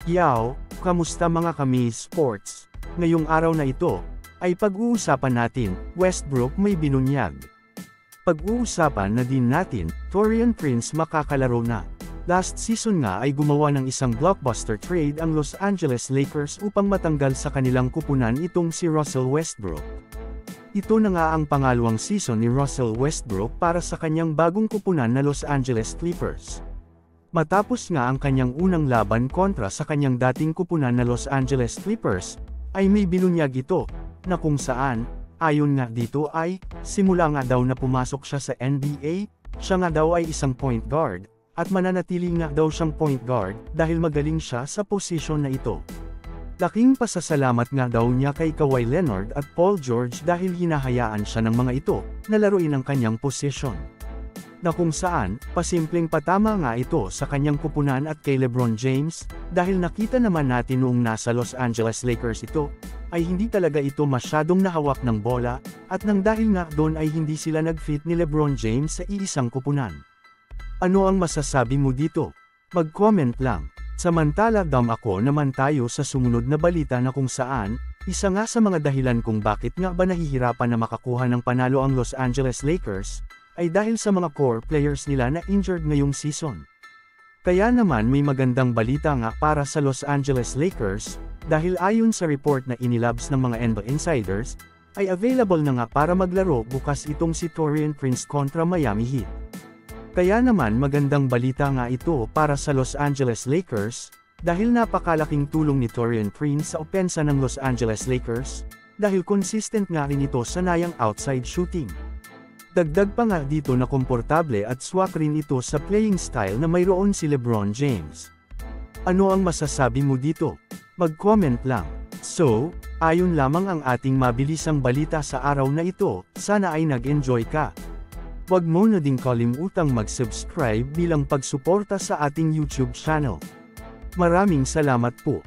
Yao, kamusta mga kami sports? Ngayong araw na ito, ay pag-uusapan natin, Westbrook may binunyag. Pag-uusapan na din natin, Taurean Prince makakalaro na. Last season nga ay gumawa ng isang blockbuster trade ang Los Angeles Lakers upang matanggal sa kanilang kupunan itong si Russell Westbrook. Ito na nga ang pangalawang season ni Russell Westbrook para sa kanyang bagong kupunan na Los Angeles Clippers. Matapos nga ang kanyang unang laban kontra sa kanyang dating kupunan na Los Angeles Clippers, ay may binunyag ito, na kung saan, ayon nga dito ay, simula nga daw na pumasok siya sa NBA, siya nga daw ay isang point guard, at mananatili nga daw siyang point guard dahil magaling siya sa posisyon na ito. Laking pasasalamat nga daw niya kay Kawhi Leonard at Paul George dahil hinahayaan siya ng mga ito, na laruin ang kanyang posisyon. Na kung saan, pasimpleng patama nga ito sa kanyang kupunan at kay LeBron James, dahil nakita naman natin noong nasa Los Angeles Lakers ito, ay hindi talaga ito masyadong nahawak ng bola, at nang dahil nga doon ay hindi sila nag-fit ni LeBron James sa iisang kupunan. Ano ang masasabi mo dito? Mag-comment lang. Samantala ako naman tayo sa sumunod na balita na kung saan, isa nga sa mga dahilan kung bakit nga ba nahihirapan na makakuha ng panalo ang Los Angeles Lakers, ay dahil sa mga core players nila na injured ngayong season. Kaya naman may magandang balita nga para sa Los Angeles Lakers, dahil ayon sa report na inilabs ng mga NBA insiders, ay available na nga para maglaro bukas itong si Taurean Prince kontra Miami Heat. Kaya naman magandang balita nga ito para sa Los Angeles Lakers, dahil napakalaking tulong ni Taurean Prince sa opensa ng Los Angeles Lakers, dahil consistent nga rin ito sa nayang outside shooting. Dagdag pa nga dito na komportable at swak rin ito sa playing style na mayroon si LeBron James. Ano ang masasabi mo dito? Mag-comment lang. So, ayon lamang ang ating mabilisang balita sa araw na ito, sana ay nag-enjoy ka. Huwag mo na ding kalimutang mag-subscribe bilang pagsuporta sa ating YouTube channel. Maraming salamat po.